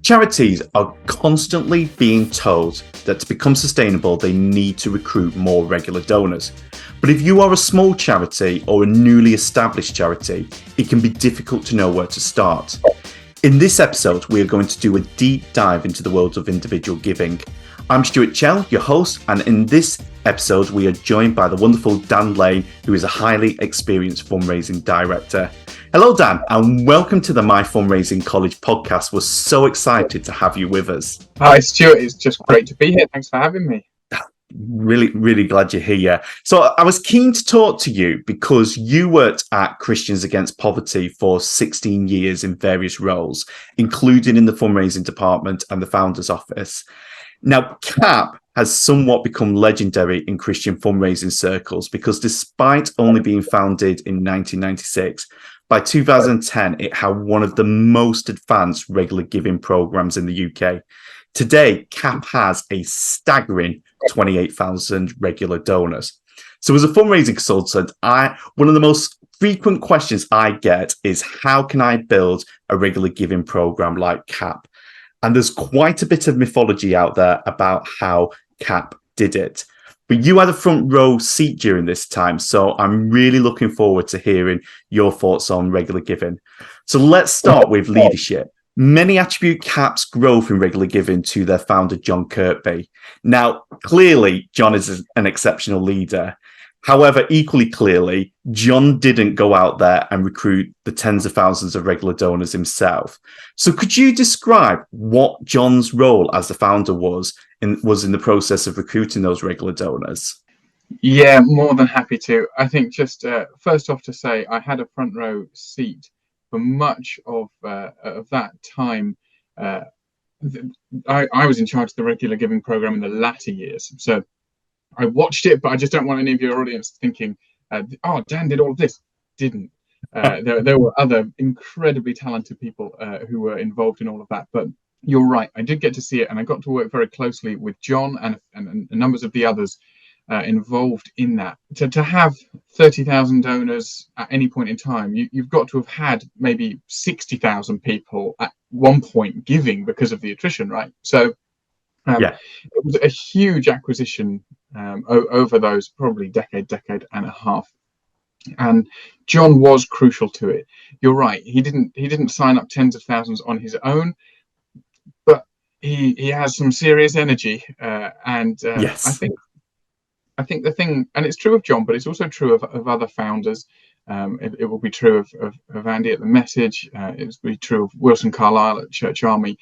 Charities are constantly being told that to become sustainable, they need to recruit more regular donors. But if you are a small charity or a newly established charity, it can be difficult to know where to start. In this episode, we are going to do a deep dive into the world of individual giving. I'm Stuart Chell, your host, and in this episode, we are joined by the wonderful Dan Lane, who is a highly experienced fundraising director. Hello, Dan, and welcome to the My Fundraising College podcast. We're so excited to have you with us. Hi, Stuart. It's just great to be here. Thanks for having me. Really glad you're here. So I was keen to talk to you because you worked at Christians Against Poverty for 16 years in various roles, including in the fundraising department and the founder's office. Now, CAP has somewhat become legendary in Christian fundraising circles because despite only being founded in 1996, by 2010, it had one of the most advanced regular giving programs in the UK. Today, CAP has a staggering 28,000 regular donors. So as a fundraising consultant, one of the most frequent questions I get is, how can I build a regular giving program like CAP? And there's quite a bit of mythology out there about how CAP did it. But you had a front row seat during this time, so I'm really looking forward to hearing your thoughts on regular giving. So let's start with leadership. Many attribute CAP's growth in regular giving to their founder, John Kirkby. Now, clearly, John is an exceptional leader. However, equally clearly, John didn't go out there and recruit the tens of thousands of regular donors himself. So could you describe what John's role as the founder was in the process of recruiting those regular donors? Yeah, more than happy to. I think just first off to say I had a front row seat for much of that time. I was in charge of the regular giving program in the latter years. So I watched it, but I just don't want any of your audience thinking, oh, Dan did all of this. Didn't. There were other incredibly talented people who were involved in all of that. But you're right, I did get to see it, and I got to work very closely with John and numbers of the others involved in that. To have 30,000 donors at any point in time, you've got to have had maybe 60,000 people at one point giving because of the attrition, right? So it was a huge acquisition over those probably decade and a half. And John was crucial to it. You're right. He didn't sign up tens of thousands on his own, but he has some serious energy. Yes. I think the thing, and it's true of John, but it's also true of other founders. It will be true of Andy at The Message. It will be true of Wilson Carlisle at Church Army.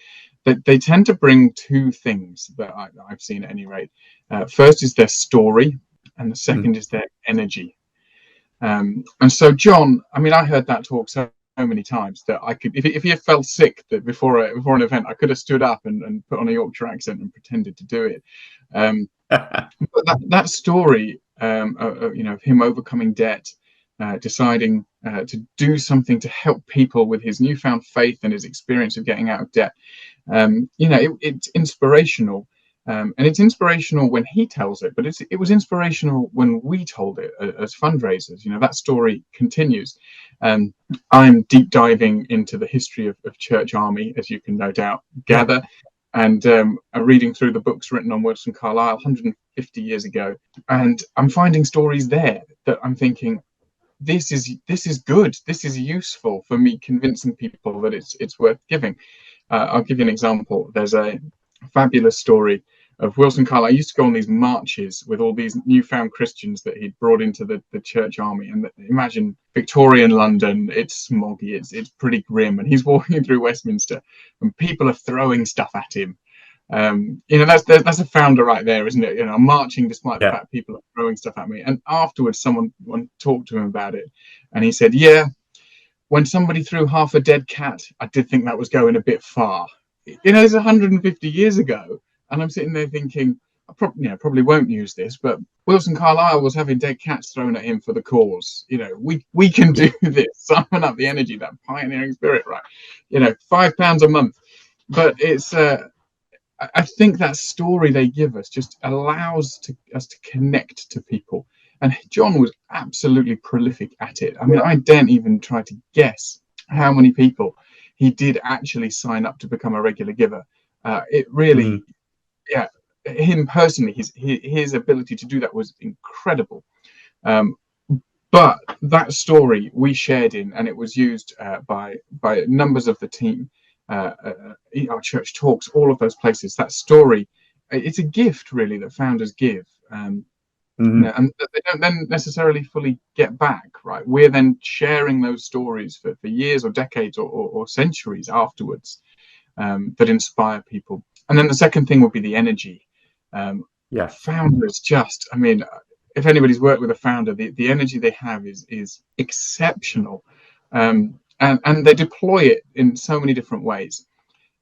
They tend to bring two things that I've seen at any rate. First is their story, and the second is their energy. And so John, I mean, I heard that talk so many times that I could, if he had felt sick that before an event, I could have stood up and put on a Yorkshire accent and pretended to do it. But that story, of him overcoming debt, deciding to do something to help people with his newfound faith and his experience of getting out of debt. It's inspirational. And it's inspirational when he tells it, but it was inspirational when we told it as fundraisers. That story continues. I'm deep diving into the history of Church Army, as you can no doubt gather, and reading through the books written on Wilson Carlisle 150 years ago. And I'm finding stories there that I'm thinking, this is good. This is useful for me convincing people that it's worth giving. I'll give you an example. There's a fabulous story of Wilson Carlisle. I used to go on these marches with all these newfound Christians that he'd brought into the Church Army. And imagine Victorian London, it's smoggy, it's pretty grim. And he's walking through Westminster and people are throwing stuff at him. That's a founder right there, isn't it? I'm marching despite the fact people are throwing stuff at me. And afterwards, someone talked to him about it. And he said, when somebody threw half a dead cat, I did think that was going a bit far. It's 150 years ago. And I'm sitting there thinking, I probably won't use this, but Wilson Carlisle was having dead cats thrown at him for the cause. We can do this. Summon up the energy, that pioneering spirit, right? £5 a month. But it's, I think that story they give us just allows us to connect to people. And John was absolutely prolific at it. I mean, I daren't even try to guess how many people he did actually sign up to become a regular giver. It really, Mm, yeah, him personally, his ability to do that was incredible. Um, but that story we shared in, and it was used by numbers of the team, our church talks, all of those places. That story, it's a gift really that founders give. mm, And they don't then necessarily fully get back, right? We're then sharing those stories for years or decades or centuries afterwards, that inspire people. And then the second thing would be the energy. yeah, Founders just, I mean, if anybody's worked with a founder, the energy they have is exceptional. And they deploy it in so many different ways.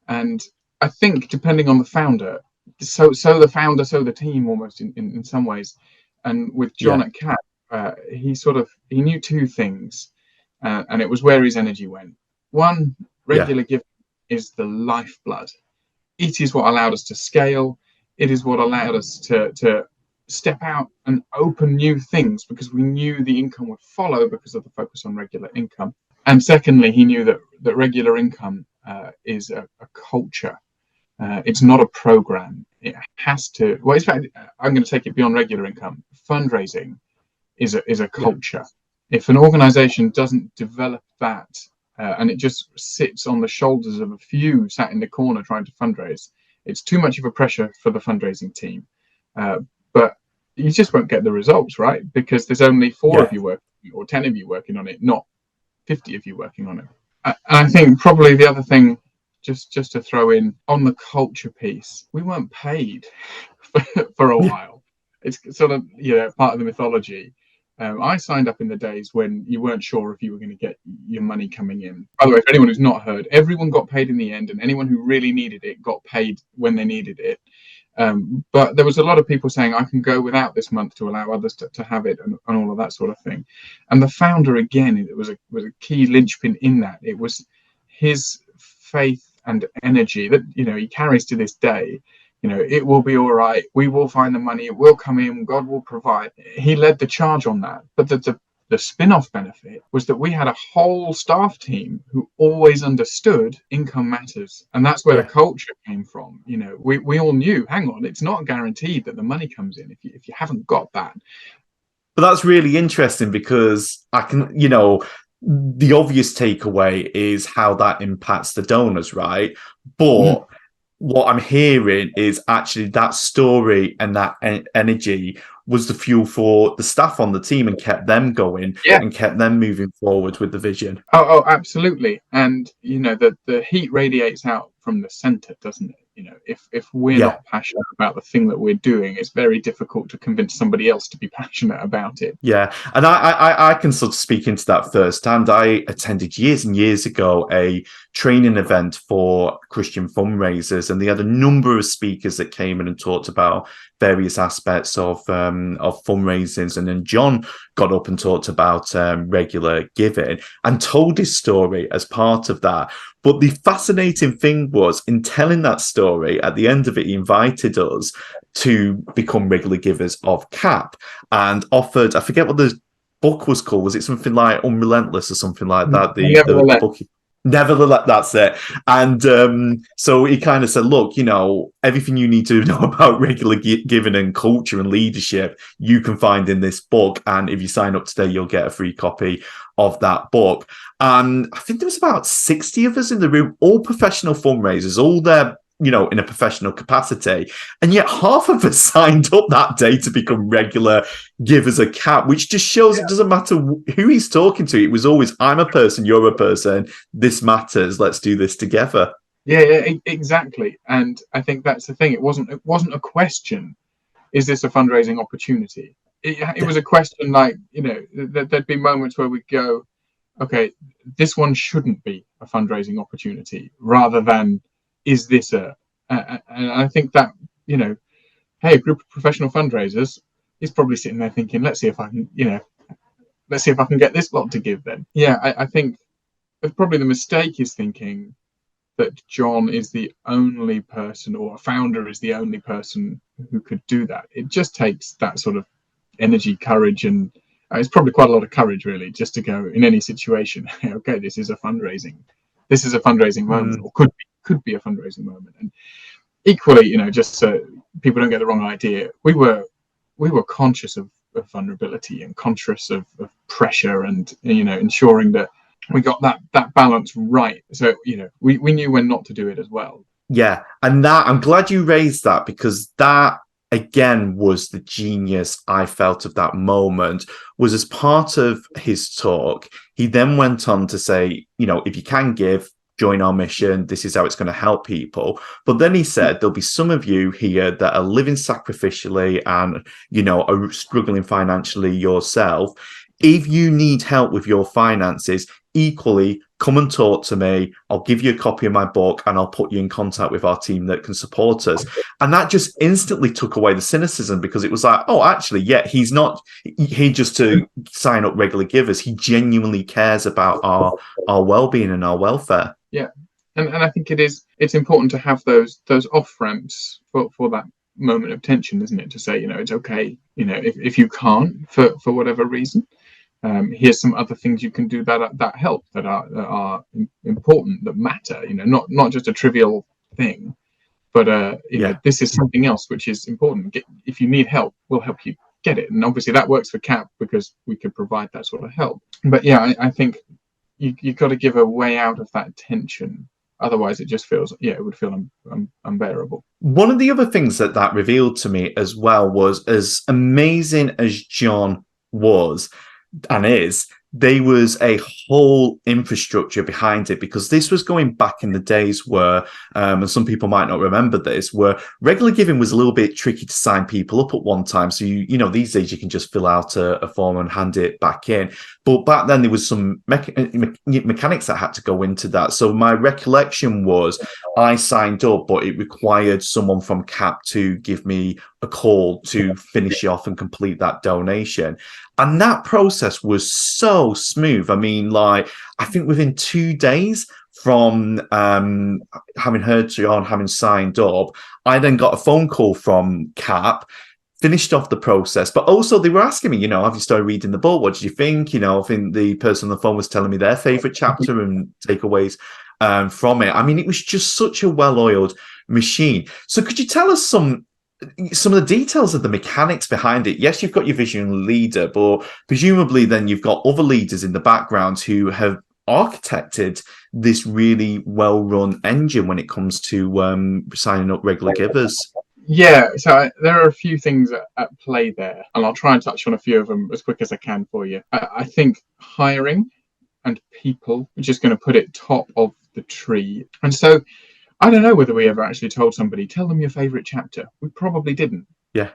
And I think depending on the founder, so the founder, so the team, almost in some ways. And with John yeah, at CAP, he knew two things, and it was where his energy went. One, yeah, regular giving is the lifeblood. It is what allowed us to scale. It is what allowed us to step out and open new things, because we knew the income would follow because of the focus on regular income. And secondly, he knew that regular income is a culture. It's not a program. It has to. Well, in fact, I'm going to take it beyond regular income. Fundraising is a yeah, culture. If an organization doesn't develop that, and it just sits on the shoulders of a few sat in the corner trying to fundraise, it's too much of a pressure for the fundraising team. But you just won't get the results, right? Because there's only four of yeah. you working, or 10 of you working on it, not 50 of you working on it. And I think probably the other thing, just to throw in on the culture piece, we weren't paid for a Yeah. while. It's sort of, part of the mythology. I signed up in the days when you weren't sure if you were going to get your money coming in. By the way, for anyone who's not heard, everyone got paid in the end, and anyone who really needed it got paid when they needed it. But there was a lot of people saying, I can go without this month to allow others to have it, and all of that sort of thing. And the founder, again, it was a key linchpin in that. It was his faith and energy that he carries to this day. It will be all right. We will find the money. It will come in. God will provide. He led the charge on that. But the spin-off benefit was that we had a whole staff team who always understood income matters. And that's where the Yeah. culture came from. We all knew, hang on, it's not guaranteed that the money comes in if you haven't got that. But that's really interesting because I can, the obvious takeaway is how that impacts the donors, right? Mm. But what I'm hearing is actually that story and that energy was the fuel for the staff on the team and kept them going Yeah. and kept them moving forward with the vision. Oh, absolutely. And the heat radiates out from the center, doesn't it? If we're Yeah. not passionate about the thing that we're doing, it's very difficult to convince somebody else to be passionate about it. Yeah, and I can sort of speak into that firsthand. I attended years and years ago a training event for Christian fundraisers, and they had a number of speakers that came in and talked about various aspects of fundraising. And then John got up and talked about regular giving and told his story as part of that. But the fascinating thing was, in telling that story, at the end of it, he invited us to become regular givers of CAP and offered, I forget what the book was called. Was it something like Unrelentless or something like that? The Nevertheless, book. Nevertheless, that's it. And so he kind of said, look, everything you need to know about regular giving and culture and leadership, you can find in this book. And if you sign up today, you'll get a free copy of that book. And I think there was about 60 of us in the room, all professional fundraisers, all there, in a professional capacity. And yet half of us signed up that day to become regular givers of CAP, which just shows it doesn't matter who he's talking to. It was always, I'm a person, you're a person, this matters, let's do this together. yeah, exactly. And I think that's the thing. It wasn't a question, is this a fundraising opportunity? It was a question like, there'd be moments where we'd go, okay, this one shouldn't be a fundraising opportunity, rather than, is this and I think that, hey, a group of professional fundraisers is probably sitting there thinking, let's see if I can get this lot to give then. Yeah, I think probably the mistake is thinking that John is the only person, or a founder is the only person who could do that. It just takes that sort of energy, courage, and it's probably quite a lot of courage, really, just to go in any situation. Okay, this is a fundraising this is a fundraising moment, Mm. or could be a fundraising moment. And equally, just so people don't get the wrong idea, we were conscious of vulnerability and conscious of pressure, and ensuring that we got that balance right. So we knew when not to do it as well. Yeah, and that I'm glad you raised that, because that again was the genius I felt of that moment. Was as part of his talk, he then went on to say, if you can give, join our mission. This is how it's going to help people. But then he said there'll be some of you here that are living sacrificially and are struggling financially yourself. If you need help with your finances, equally, come and talk to me. I'll give you a copy of my book and I'll put you in contact with our team that can support us. And that just instantly took away the cynicism, because it was like, oh, actually, yeah, he's not here just to sign up regular givers. He genuinely cares about our well-being and our welfare. Yeah. And I think it's important to have those off ramps for that moment of tension, isn't it? To say, it's okay, if you can't for whatever reason, here's some other things you can do that help, that are important, that matter. Not just a trivial thing, but this is something else which is important. If you need help, we'll help you get it. And obviously that works for CAP because we could provide that sort of help. But yeah, I think you've got to give a way out of that tension. Otherwise, it just feels, it would feel unbearable. One of the other things that revealed to me as well was, as amazing as John was and is, there was a whole infrastructure behind it, because this was going back in the days where, and some people might not remember this, where regular giving was a little bit tricky to sign people up at one time. So these days you can just fill out a form and hand it back in. But back then there was some mechanics that had to go into that. So my recollection was I signed up, but it required someone from CAP to give me a call to finish off and complete that donation. And that process was so smooth. I mean, I think within 2 days from having heard John, having signed up, I then got a phone call from CAP, finished off the process. But also they were asking me, have you started reading the book? What did you think? I think the person on the phone was telling me their favourite chapter and takeaways from it. I mean, it was just such a well-oiled machine. So could you tell us some of the details of the mechanics behind it? Yes, you've got your vision leader, but presumably then you've got other leaders in the background who have architected this really well-run engine when it comes to signing up regular givers. Yeah, so there are a few things at play there, and I'll try and touch on a few of them as quick as I can for you. I think hiring and people are just going to put it top of the tree. And so I don't know whether we ever actually told somebody, tell them your favorite chapter. We probably didn't. Yeah.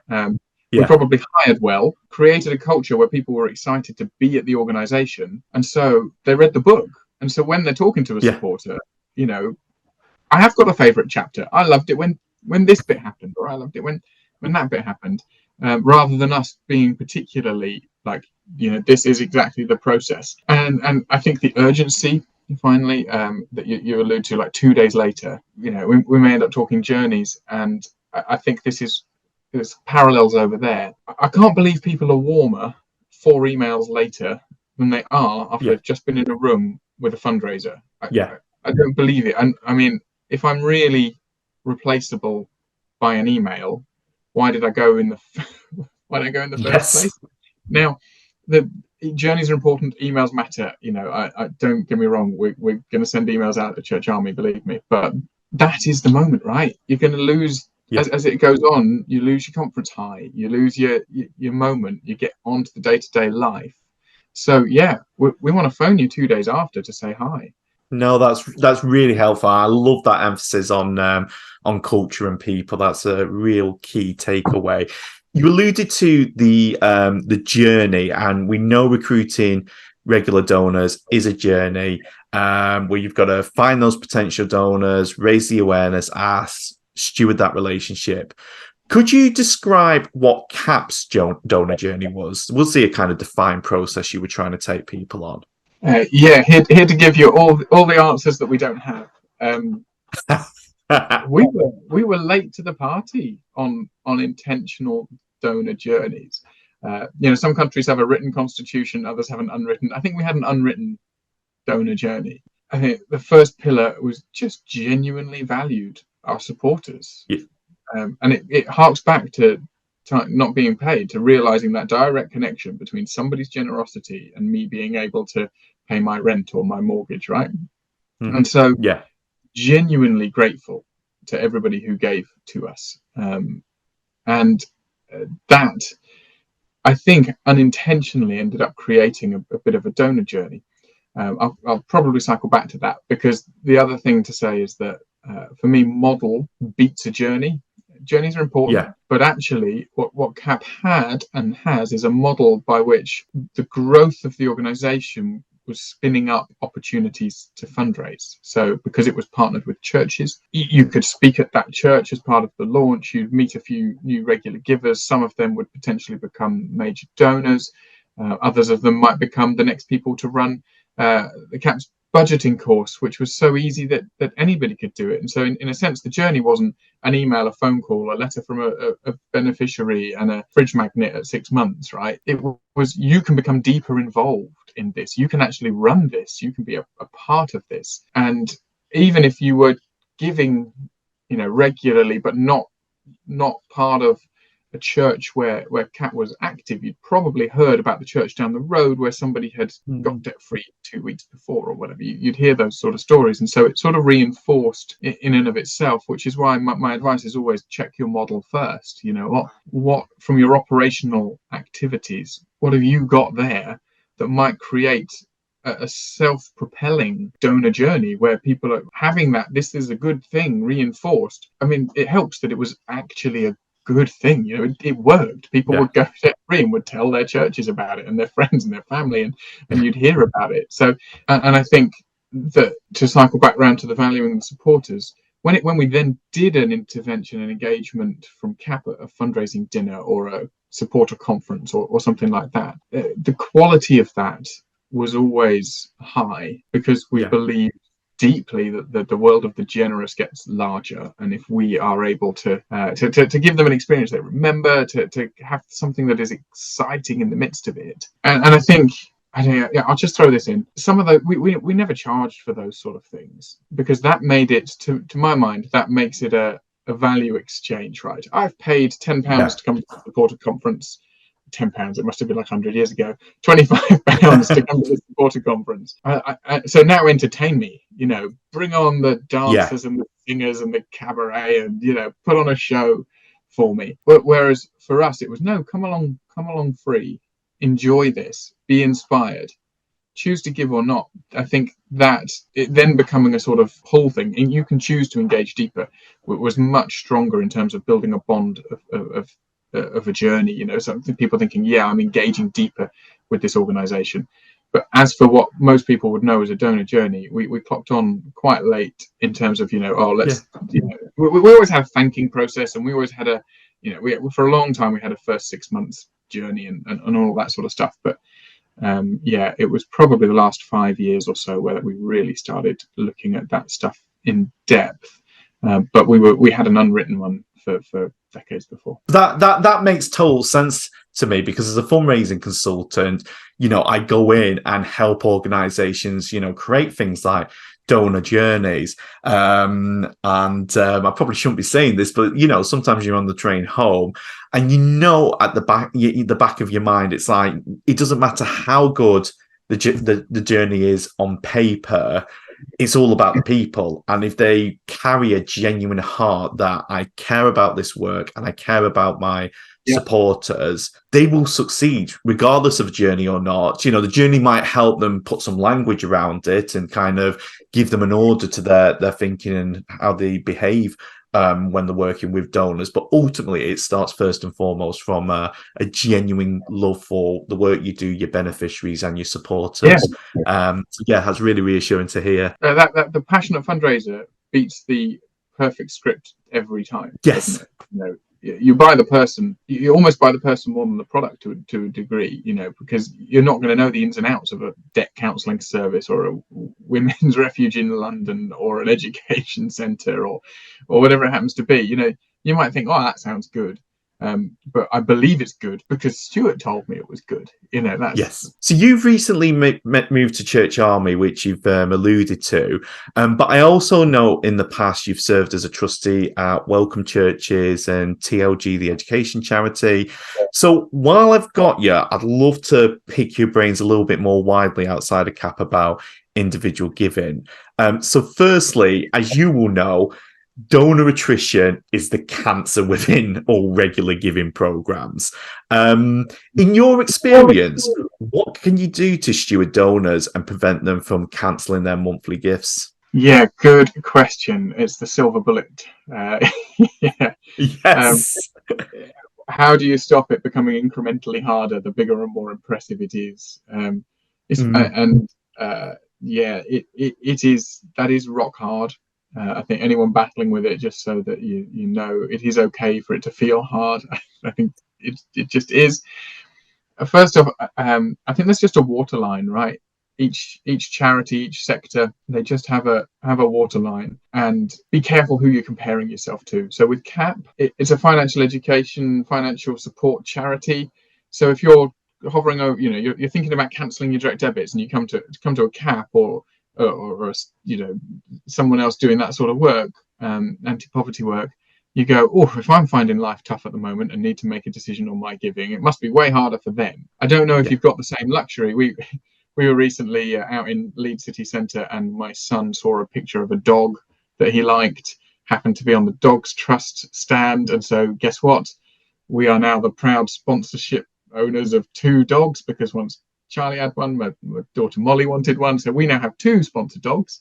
We probably hired well, created a culture where people were excited to be at the organization. And so they read the book. And so when they're talking to a supporter, I have got a favorite chapter. I loved it when this bit happened, or I loved it when that bit happened, rather than us being particularly like, this is exactly the process. And I think the urgency, finally, that you allude to, like 2 days later, we may end up talking journeys, and I think there's parallels over there. I can't believe people are warmer 4 emails later than they are after they've just been in a room with a fundraiser. I don't believe it. And I mean, if I'm really replaceable by an email, why did I go in the first place? Now, the journeys are important. Emails matter. I don't get me wrong. We're going to send emails out to Church Army, believe me. But that is the moment, right? You're going to lose as it goes on. You lose your conference high. You lose your moment. You get onto the day-to-day life. So we want to phone you 2 days after to say hi. No, that's really helpful. I love that emphasis on culture and people. That's a real key takeaway. You alluded to the journey, and we know recruiting regular donors is a journey where you've got to find those potential donors, raise the awareness, ask, steward that relationship. Could you describe what CAP's donor journey was? Was there a kind of defined process you were trying to take people on? Here to give you all the answers that we don't have. We were late to the party on intentional donor journeys. Some countries have a written constitution, others have an unwritten. I think we had an unwritten donor journey. I think the first pillar was just genuinely valued our supporters. Yeah. And it harks back to not being paid, to realizing that direct connection between somebody's generosity and me being able to pay my rent or my mortgage, right? Mhm. And so Yeah. genuinely grateful to everybody who gave to us. And that, I think, unintentionally ended up creating a bit of a donor journey. I'll probably cycle back to that, because the other thing to say is that for me, model beats a journey. Journeys are important, Yeah. but actually what CAP had and has is a model by which the growth of the organization was spinning up opportunities to fundraise. So because it was partnered with churches, you could speak at that church as part of the launch. You'd meet a few new regular givers. Some of them would potentially become major donors. Others of them might become the next people to run the CAP's budgeting course, which was so easy that anybody could do it. And so in a sense, the journey wasn't an email, a phone call, a letter from a beneficiary and a fridge magnet at 6 months, right? It was, you can become deeper involved in this. You can actually run this. You can be a part of this. And even if you were giving, regularly, but not part of a church where CAP was active, you'd probably heard about the church down the road where somebody had got debt free 2 weeks before or whatever. You'd hear those sort of stories. And so it sort of reinforced in and of itself, which is why my advice is always check your model first. What from your operational activities, what have you got there that might create a self-propelling donor journey where people are having that this is a good thing reinforced. I mean, it helps that it was actually a good thing. It worked. People Yeah. would go debt free and would tell their churches about it and their friends and their family, and you'd hear about it. So and I think that, to cycle back round to the valuing the supporters, when we then did an intervention and engagement from CAP at a fundraising dinner or a supporter conference or something like that, the quality of that was always high, because we Yeah. believe deeply that the world of the generous gets larger, and if we are able to give them an experience they remember, to have something that is exciting in the midst of it, and I think, I'll just throw this in. Some of the we never charged for those sort of things, because that made it, to my mind, that makes it a value exchange, right? I've paid £10 Yeah. to come to the supporter conference. £10, it must have been like 100 years ago. £25 to come to the supporter conference. So now entertain me, bring on the Yeah. dancers and the singers and the cabaret, and put on a show for me. But whereas for us it was, no, come along free, enjoy this, be inspired, choose to give or not. I think that it then becoming a sort of whole thing, and you can choose to engage deeper, was much stronger in terms of building a bond of a journey. So people thinking, yeah, I'm engaging deeper with this organization. But as for what most people would know as a donor journey, we clocked on quite late in terms of, let's, we always had a thanking process, and we always had a, for a long time we had a first 6 months journey and all that sort of stuff. But it was probably the last 5 years or so where we really started looking at that stuff in depth. But we had an unwritten one for decades before. That makes total sense to me, because as a fundraising consultant, I go in and help organizations, create things like donor journeys. And I probably shouldn't be saying this, but sometimes you're on the train home, and at the back of your mind, it's like, it doesn't matter how good the journey is on paper. It's all about the people. And if they carry a genuine heart that I care about this work and I care about my supporters, they will succeed regardless of journey or not. The journey might help them put some language around it and kind of give them an order to their thinking and how they behave when they're working with donors. But ultimately, it starts first and foremost from a genuine love for the work you do, your beneficiaries and your supporters. That's really reassuring to hear. That the passionate fundraiser beats the perfect script every time. Yes. You buy the person, you almost buy the person more than the product to a degree, because you're not going to know the ins and outs of a debt counselling service or a women's refuge in London or an education centre or whatever it happens to be. You might think, oh, that sounds good. But I believe it's good because Stuart told me it was good. That's Yes. So you've recently moved to Church Army, which you've alluded to. But I also know in the past you've served as a trustee at Welcome Churches and TLG, the education charity. So while I've got you, I'd love to pick your brains a little bit more widely outside of CAP about individual giving. So firstly, as you will know, donor attrition is the cancer within all regular giving programs. In your experience, what can you do to steward donors and prevent them from cancelling their monthly gifts? Yeah, good question. It's the silver bullet. Yeah. Yes. How do you stop it becoming incrementally harder the bigger and more impressive it is? Yeah, it is. That is rock hard. I think anyone battling with it, just so that you know it is okay for it to feel hard. I think it just is. First off, I think there's just a waterline, right? Each charity, each sector, they just have a waterline, and be careful who you're comparing yourself to. So with CAP, it's a financial education, financial support charity. So if you're hovering over, you're thinking about cancelling your direct debits, and you come to a CAP or someone else doing that sort of work, anti-poverty work, you go, oh, if I'm finding life tough at the moment and need to make a decision on my giving, it must be way harder for them. I don't know if you've got the same luxury. We were recently out in Leeds city centre, and my son saw a picture of a dog that he liked, happened to be on the Dogs Trust stand. And so guess what? We are now the proud sponsorship owners of 2 dogs, because once Charlie had one, my daughter Molly wanted one. So we now have 2 sponsored dogs.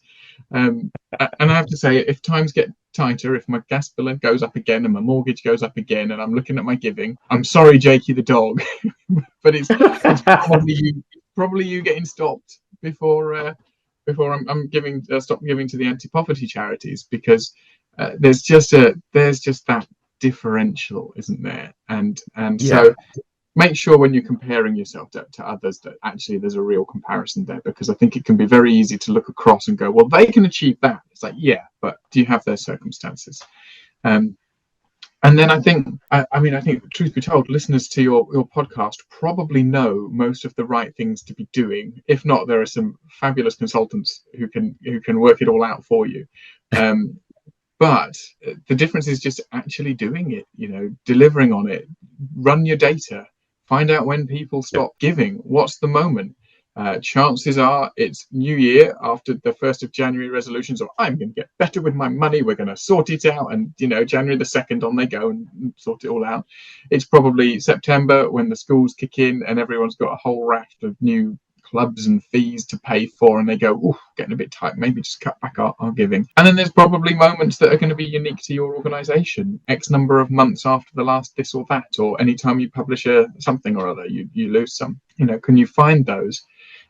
And I have to say, if times get tighter, if my gas bill goes up again and my mortgage goes up again and I'm looking at my giving, I'm sorry, Jakey the dog, but it's probably you getting stopped before I'm stop giving to the anti-poverty charities, because there's just that differential, isn't there? And so make sure when you're comparing yourself to others that actually there's a real comparison there, because I think it can be very easy to look across and go, well, they can achieve that. It's like, yeah, but do you have their circumstances? And then I think truth be told, listeners to your podcast probably know most of the right things to be doing. If not, there are some fabulous consultants who can work it all out for you. But the difference is just actually doing it, delivering on it. Run your data. Find out when people stop giving. What's the moment? Chances are it's New Year, after the 1st of January resolutions, or I'm going to get better with my money. We're going to sort it out. And, January the 2nd on they go and sort it all out. It's probably September when the schools kick in and everyone's got a whole raft of new clubs and fees to pay for, and they go, oh, getting a bit tight, maybe just cut back our giving. And then there's probably moments that are going to be unique to your organization, X number of months after the last this or that, or anytime you publish something or other, you lose some. Can you find those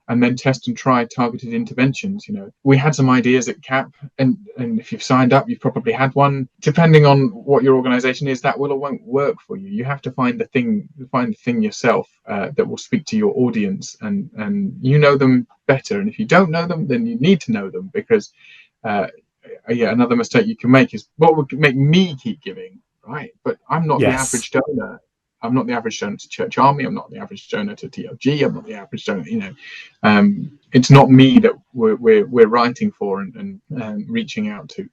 and then test and try targeted interventions? We had some ideas at CAP, and if you've signed up, you've probably had one. Depending on what your organization is, that will or won't work for you. You have to find the thing yourself that will speak to your audience, and you know them better. And if you don't know them, then you need to know them, because another mistake you can make is, what would make me keep giving, right? But I'm not the average donor. I'm not the average donor to Church Army. I'm not the average donor to TLG. I'm not the average donor. It's not me that we're writing for and reaching out to.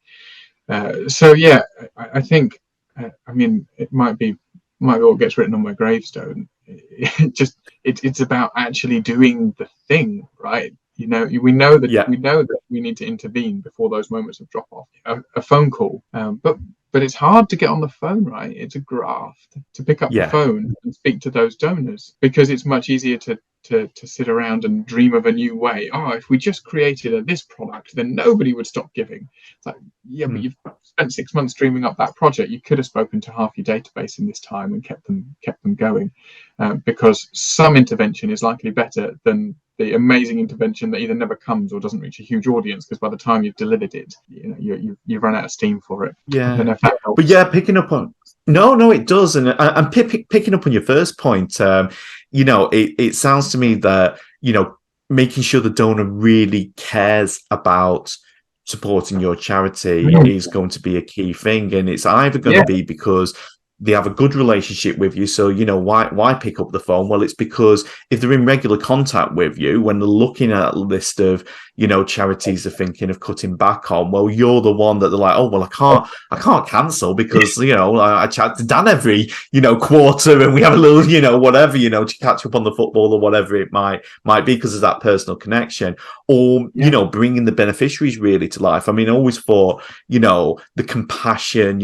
I think, it might be what gets written on my gravestone. It's about actually doing the thing, right? We know that we need to intervene before those moments of drop off. A phone call, but it's hard to get on the phone, right? It's a graft to pick up the phone and speak to those donors, because it's much easier to sit around and dream of a new way. Oh, if we just created this product, then nobody would stop giving. It's like, but you've spent 6 months dreaming up that project. You could have spoken to half your database in this time and kept them going, because some intervention is likely better than the amazing intervention that either never comes or doesn't reach a huge audience, because by the time you've delivered it, you've run out of steam for it. I don't know if that helps. But picking up on it does, and I'm picking up on your first point. It sounds to me that making sure the donor really cares about supporting your charity is going to be a key thing, and it's either going to be because they have a good relationship with you. So, why pick up the phone? Well, it's because if they're in regular contact with you, when they're looking at a list of, charities they're thinking of cutting back on, well, you're the one that they're like, oh, well, I can't cancel because, I chat to Dan every, quarter and we have a little, whatever, to catch up on the football or whatever it might be because of that personal connection, or, bringing the beneficiaries really to life. I mean, I always thought, the compassion,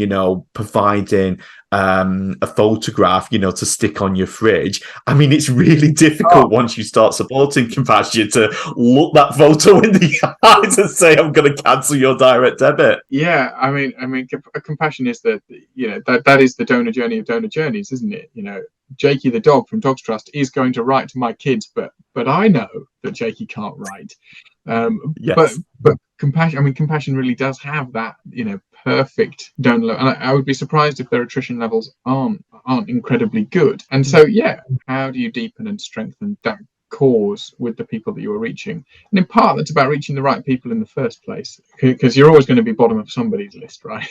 providing a photograph, to stick on your fridge. I mean, it's really difficult once you start supporting compassion to look that photo in the eyes and say, I'm going to cancel your direct debit. Yeah, I mean, compassion is that is the donor journey of donor journeys, isn't it? Jakey the dog from Dogs Trust is going to write to my kids, but I know that Jakey can't write. Yes. But compassion. I mean, compassion really does have that, perfect donor level. And I would be surprised if their attrition levels aren't incredibly good. And so, how do you deepen and strengthen that cause with the people that you are reaching? And in part, that's about reaching the right people in the first place, because you're always going to be bottom of somebody's list, right?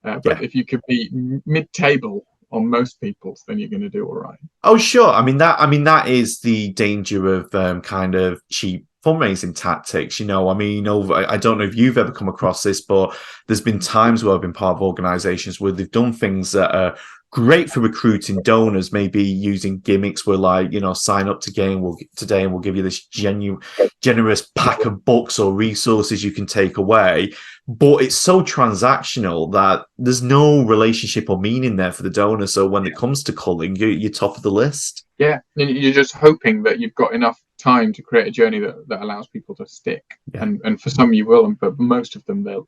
But if you could be mid-table on most people's, then you're going to do all right. Oh, sure. I mean that is the danger of kind of cheap fundraising tactics. I don't know if you've ever come across this, but there's been times where I've been part of organizations where they've done things that are great for recruiting donors, maybe using gimmicks where, like, sign up today and we'll give you this generous pack of books or resources you can take away. But it's so transactional that there's no relationship or meaning there for the donor. So when it comes to culling, you're top of the list. Yeah, you're just hoping that you've got enough time to create a journey that allows people to stick. Yeah. And for some you will, but most of them they'll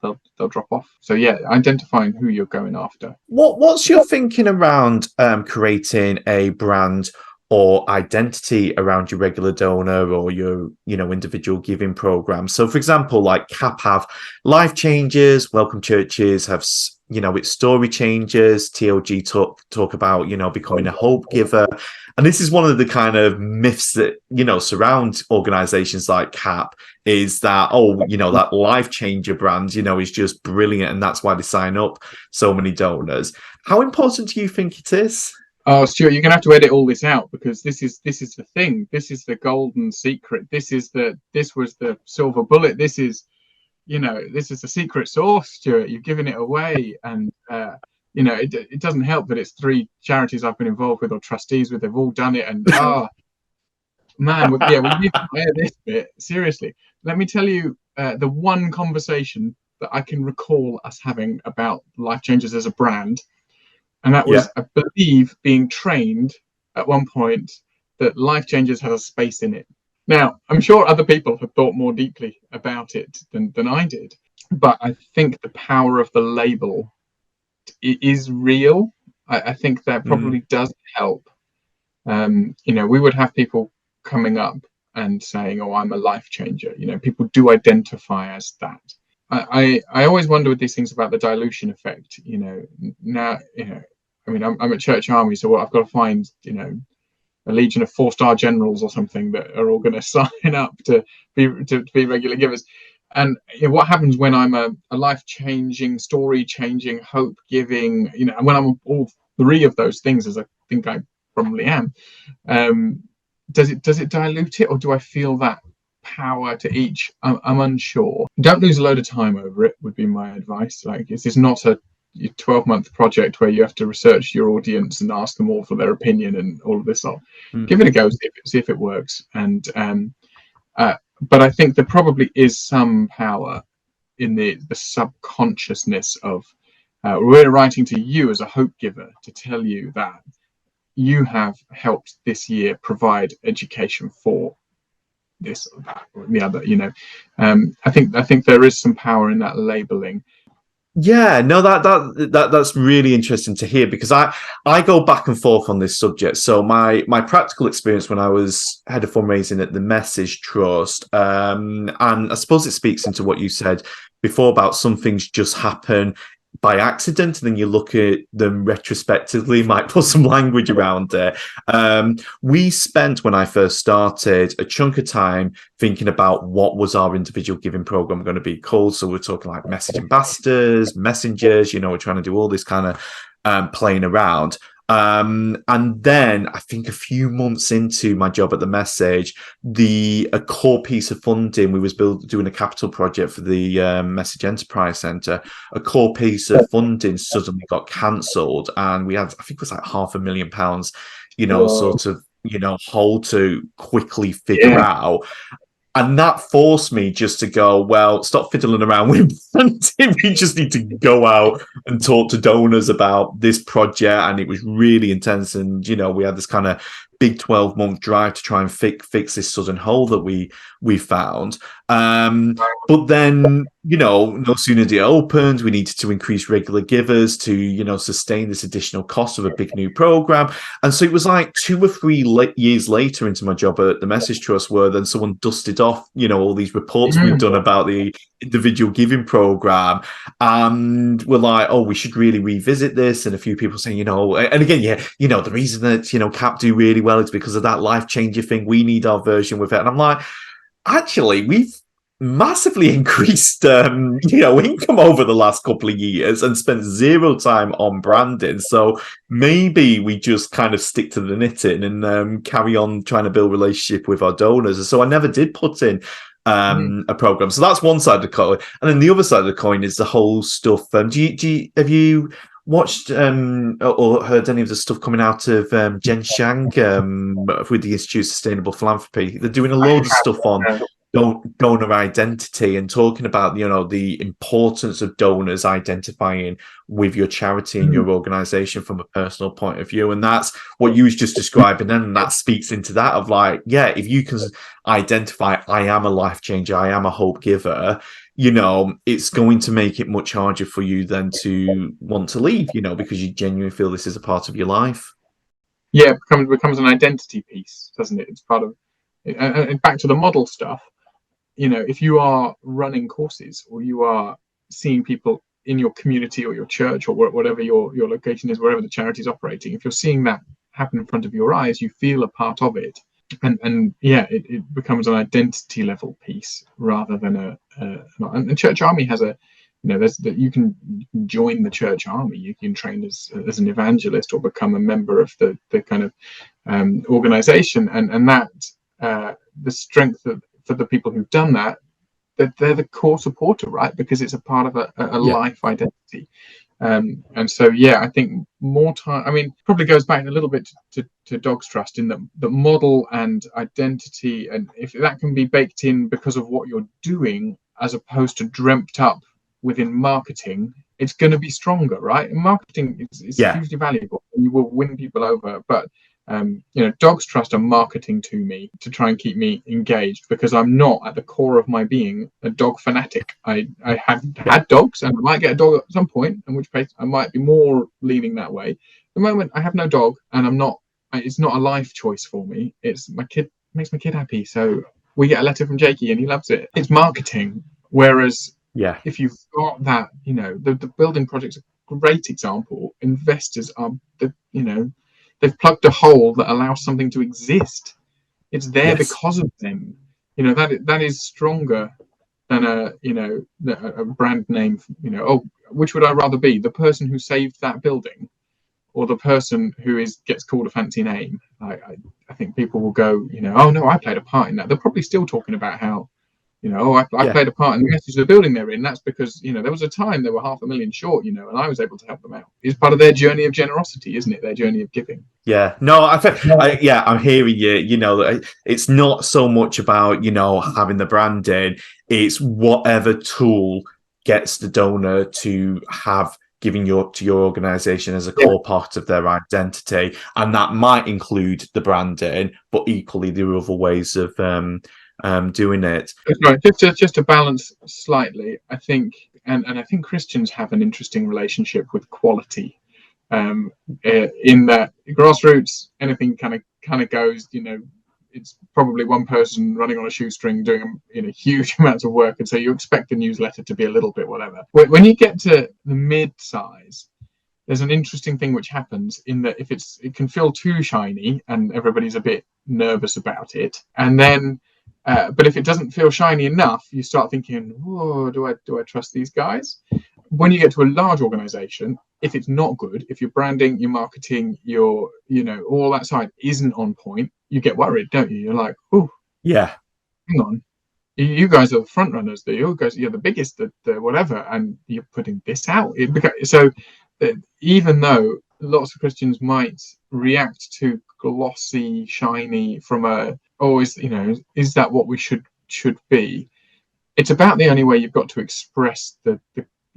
drop off. So identifying who you're going after. What's your thinking around creating a brand or identity around your regular donor or your individual giving program? So for example, like CAP have life changes, Welcome Churches have its story changes, TLG talk about becoming a hope giver. And this is one of the kind of myths that surround organizations like CAP, is that that life changer brand is just brilliant, and that's why they sign up so many donors. How important do you think it is? Oh, Stuart, you're going to have to edit all this out, because this is the thing. This is the golden secret. This was the silver bullet. This is the secret sauce, Stuart. You've given it away. And, it doesn't help that it's 3 charities I've been involved with or trustees with. They've all done it. And, man, we need to hear this bit. Seriously. Let me tell you the one conversation that I can recall us having about Life Changers as a brand. And that was, I believe, being trained at one point that Life Changers has a space in it. Now, I'm sure other people have thought more deeply about it than I did, but I think the power of the label is real. I think that probably does help. We would have people coming up and saying, "Oh, I'm a life changer." People do identify as that. I always wonder with these things about the dilution effect. Now, I mean, I'm at Church Army, so I've got to find, a legion of 4-star generals or something that are all going to sign up to be regular givers. And what happens when I'm a life-changing, story-changing, hope-giving, when I'm all 3 of those things, as I think I probably am, does it dilute it, or do I feel that power to each? I'm unsure. Don't lose a load of time over it, would be my advice. Like, this is not a 12-month project where you have to research your audience and ask them all for their opinion and all of this stuff. Give it a go, see if it works. And but I think there probably is some power in the subconsciousness of we're writing to you as a hope giver to tell you that you have helped this year provide education for this or that or the other. I think there is some power in that labeling. Yeah, no, that's really interesting to hear, because I go back and forth on this subject. So my practical experience when I was head of fundraising at the Message Trust, and I suppose it speaks into what you said before about some things just happen by accident, and then you look at them retrospectively, might put some language around it. We spent, when I first started, a chunk of time thinking about what was our individual giving program going to be called. So we're talking like message ambassadors, messengers, we're trying to do all this kind of playing around. And then I think a few months into my job at the Message, a core piece of funding, we was doing a capital project for the Message Enterprise Centre. A core piece of funding suddenly got cancelled, and we had, I think it was like £500,000, Whoa. sort of, hole to quickly figure Yeah. out. And that forced me just to go, well, stop fiddling around with funding. We just need to go out and talk to donors about this project. And it was really intense. And, we had this kind of big 12-month drive to try and fix this sudden hole that we found. But then, no sooner did it opened, we needed to increase regular givers to, sustain this additional cost of a big new program. And so it was like 2 or 3 years later into my job at the Message Trust, where then someone dusted off, all these reports we'd done about the individual giving program, and we're like, oh, we should really revisit this. And a few people saying, and again, the reason that CAP do really well is because of that life changer thing. We need our version with it. And I'm like, actually, we've massively increased income over the last couple of years and spent 0 time on branding. So maybe we just kind of stick to the knitting and carry on trying to build relationship with our donors. And so I never did put in a program. So that's one side of the coin. And then the other side of the coin is the whole stuff. Have you watched or heard any of the stuff coming out of Jen Shang with the Institute of Sustainable Philanthropy? They're doing a load of stuff on donor identity and talking about the importance of donors identifying with your charity and your organization from a personal point of view. And that's what you was just describing, and that speaks into that of like, if you can identify, I am a life changer, I am a hope giver, it's going to make it much harder for you then to want to leave, because you genuinely feel this is a part of your life. Yeah, it becomes an identity piece, doesn't it? It's part of it. And back to the model stuff, if you are running courses or you are seeing people in your community or your church or whatever your location is, wherever the charity is operating, if you're seeing that happen in front of your eyes, you feel a part of it. And it becomes an identity level piece rather than and Church Army has there's that you can join the Church Army, you can train as an evangelist or become a member of the kind of organization, and that the strength for the people who've done that they're the core supporter, right? Because it's a part of a life identity. And so I think more time, probably goes back a little bit to Dogs Trust in the model and identity, and if that can be baked in because of what you're doing as opposed to dreamt up within marketing, it's going to be stronger, right? And marketing is hugely valuable and you will win people over, but Dogs Trust are marketing to me to try and keep me engaged, because I'm not at the core of my being a dog fanatic. I have had dogs and I might get a dog at some point, in which case I might be more leaning that way. At the moment I have no dog and it's not a life choice for me. It's my kid, makes my kid happy, so we get a letter from Jakey and he loves it. It's marketing. Whereas if you've got that, the building project's a great example. Investors are they've plugged a hole that allows something to exist. It's there because of them. That is stronger than a brand name. Which would I rather be? The person who saved that building, or the person who gets called a fancy name? I think people will go, oh no, I played a part in that. They're probably still talking about how, I played a part in the message of the building they're in. That's because, there was a time they were $500,000 short, and I was able to help them out. It's part of their journey of generosity, isn't it? Their journey of giving. Yeah, no, I'm hearing you. It's not so much about, having the branding. It's whatever tool gets the donor to have giving to your organization as a core part of their identity. And that might include the branding, but equally there are other ways of doing it. Right, just to balance slightly, I think, and I think Christians have an interesting relationship with quality, in that grassroots, anything kind of goes. It's probably one person running on a shoestring doing huge amounts of work, and so you expect the newsletter to be a little bit whatever. When you get to the mid-size, there's an interesting thing which happens in that if it can feel too shiny and everybody's a bit nervous about it, and then but if it doesn't feel shiny enough, you start thinking, oh, do I trust these guys? When you get to a large organization, if it's not good, if your branding, your marketing, your, all that side isn't on point, you get worried, don't you? You're like, oh, Yeah. hang on. You guys are the front runners. You're the biggest, the whatever, and you're putting this out. So even though lots of Christians might react to glossy, shiny from is that what we should be? It's about the only way you've got to express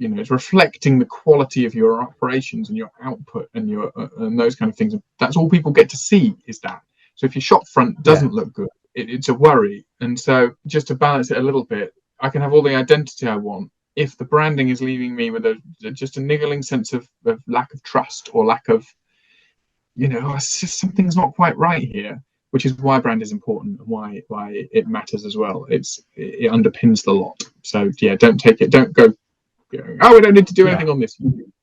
it's reflecting the quality of your operations and your output and your and those kind of things. That's all people get to see is that. So if your shop front doesn't look good, it's a worry. And so just to balance it a little bit, I can have all the identity I want. If the branding is leaving me with just a niggling sense of lack of trust or lack of, it's just something's not quite right here, which is why brand is important and why it matters as well. It underpins the lot. So yeah, don't go, oh, we don't need to do anything on this.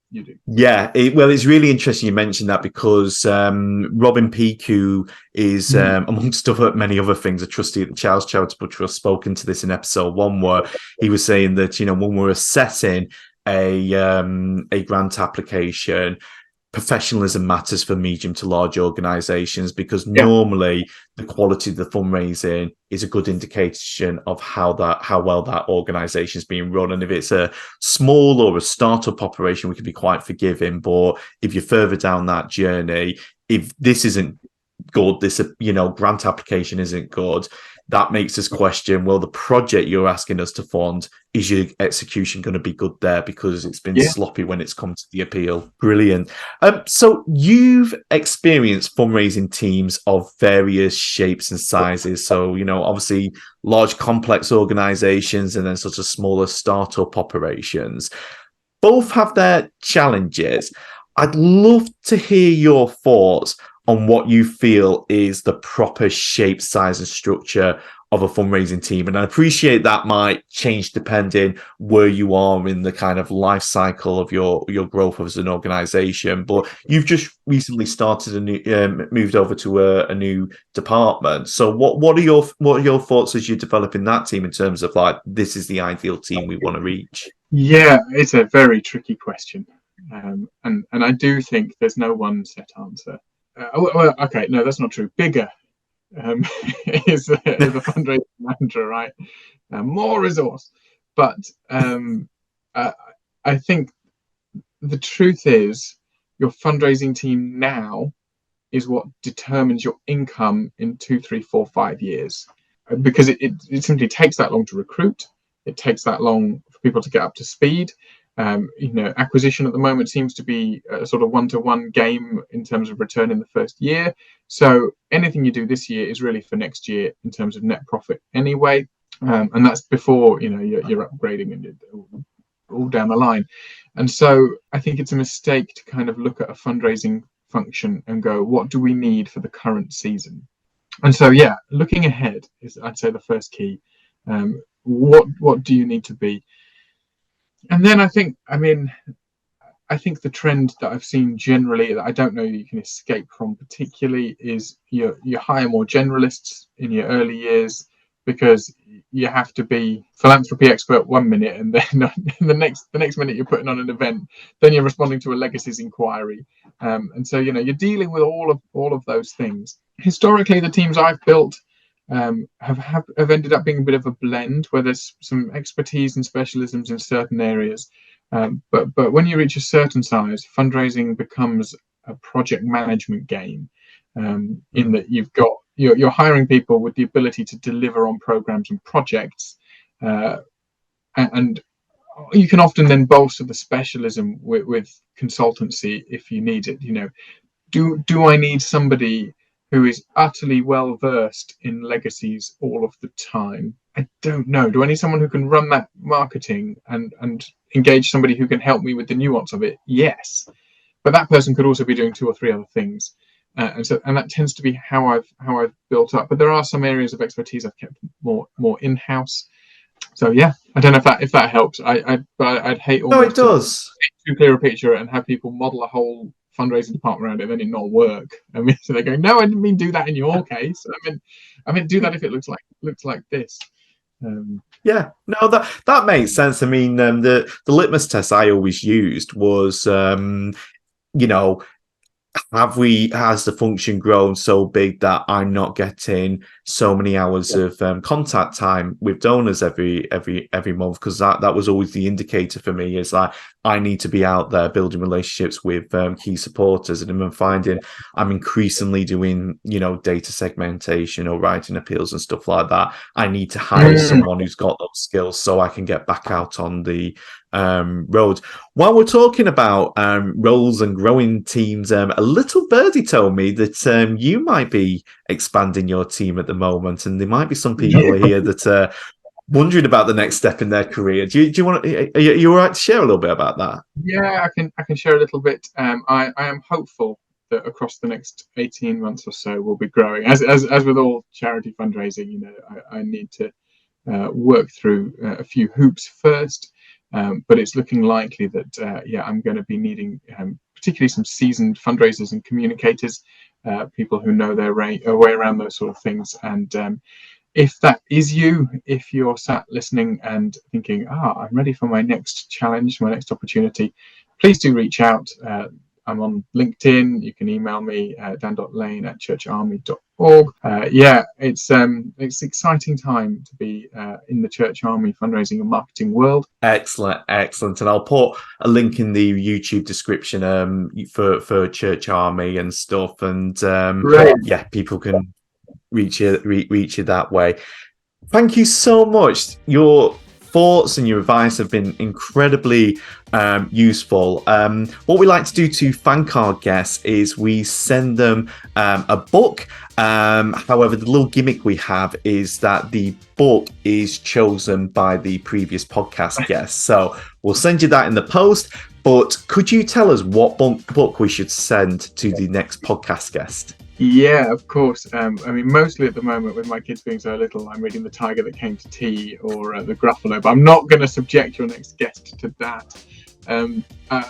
You do. Yeah, it's really interesting you mentioned that because Robin Peake, who is, amongst many other things, a trustee at the Charles Charitable Trust, spoken to this in episode 1, where he was saying that, when we're assessing a grant application, professionalism matters for medium to large organizations, because normally the quality of the fundraising is a good indication of how well that organization is being run. And if it's a small or a startup operation, we can be quite forgiving. But if you're further down that journey, if this isn't good, this grant application isn't good, that makes us question, well, the project you're asking us to fund, is your execution going to be good there? Because it's been sloppy when it's come to the appeal. Brilliant. So you've experienced fundraising teams of various shapes and sizes. So, obviously large complex organizations and then sort of smaller startup operations. Both have their challenges. I'd love to hear your thoughts on what you feel is the proper shape, size, and structure of a fundraising team. And I appreciate that might change depending where you are in the kind of life cycle of your growth as an organization. But you've just recently started moved over to a new department. So what are your thoughts as you're developing that team in terms of like, this is the ideal team we want to reach? Yeah, it's a very tricky question. And I do think there's no one set answer. Okay, no, that's not true. Bigger is the fundraising manager, right? More resource. But I think the truth is your fundraising team now is what determines your income in 2, 3, 4, 5 years. Because it simply takes that long to recruit. It takes that long for people to get up to speed. Acquisition at the moment seems to be a sort of one-to-one game in terms of return in the first year. So anything you do this year is really for next year in terms of net profit anyway. And that's before, you're upgrading and all down the line. And so I think it's a mistake to kind of look at a fundraising function and go, what do we need for the current season? And so, looking ahead is, I'd say, the first key. What do you need to be? And then I think the trend that I've seen generally that I don't know you can escape from particularly is you hire more generalists in your early years, because you have to be philanthropy expert 1 minute and then the next minute you're putting on an event, then you're responding to a legacies inquiry, and so you're dealing with all of those things. Historically, the teams I've built have ended up being a bit of a blend where there's some expertise and specialisms in certain areas, but when you reach a certain size, fundraising becomes a project management game, in that you're hiring people with the ability to deliver on programs and projects, and you can often then bolster the specialism with consultancy if you need it. Do I need somebody who is utterly well versed in legacies all of the time? I don't know. Do I need someone who can run that marketing and engage somebody who can help me with the nuance of it? Yes, but that person could also be doing 2 or 3 other things, and that tends to be how I've built up. But there are some areas of expertise I've kept more in-house. So I don't know if that helps. I'd hate almost. No, it does. Too clear a picture and have people model a whole fundraising department around it, then it not work. So they're going, no, I didn't mean do that in your case. I mean do that if it looks like this. Yeah, no, that makes sense. I mean, the litmus test I always used was, you know, has the function grown so big that I'm not getting so many hours of contact time with donors every month? Because that was always the indicator for me, is like I need to be out there building relationships with key supporters, and I'm finding I'm increasingly doing, data segmentation or writing appeals and stuff like that. I need to hire someone who's got those skills so I can get back out on the road. While we're talking about roles and growing teams, a little birdie told me that you might be expanding your team at the moment, and there might be some people here that are wondering about the next step in their career. Do you want? Are you all right to share a little bit about that? Yeah, I can share a little bit. I am hopeful that across the next 18 months or so we'll be growing. As with all charity fundraising, I need to work through a few hoops first. But it's looking likely that I'm going to be needing particularly some seasoned fundraisers and communicators, people who know their way around those sort of things. And if that is you, if you're sat listening and thinking, I'm ready for my next challenge, my next opportunity, please do reach out. I'm on LinkedIn. You can email me, dan.lane@churcharmy.org. It's an exciting time to be in the Church Army fundraising and marketing world. Excellent. And I'll put a link in the YouTube description for Church Army and stuff. And people can reach you that way. Thank you so much. Your thoughts and your advice have been incredibly useful. What we like to do to thank our guests is we send them a book. However, the little gimmick we have is that the book is chosen by the previous podcast guest. So we'll send you that in the post. But could you tell us what book we should send to the next podcast guest? Yeah, of course. Mostly at the moment, with my kids being so little, I'm reading The Tiger That Came to Tea or The Gruffalo, but I'm not going to subject your next guest to that.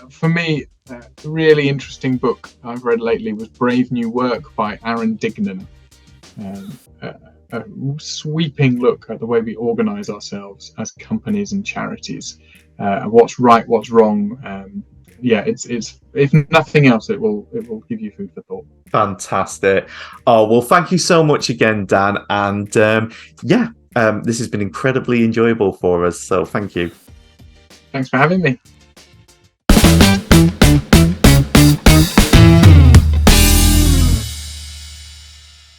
For me, a really interesting book I've read lately was Brave New Work by Aaron Dignan. A sweeping look at the way we organise ourselves as companies and charities, what's right, what's wrong. It's if nothing else, it will give you food for thought. Fantastic. Oh, well, thank you so much again, Dan. And this has been incredibly enjoyable for us. So thank you. Thanks for having me.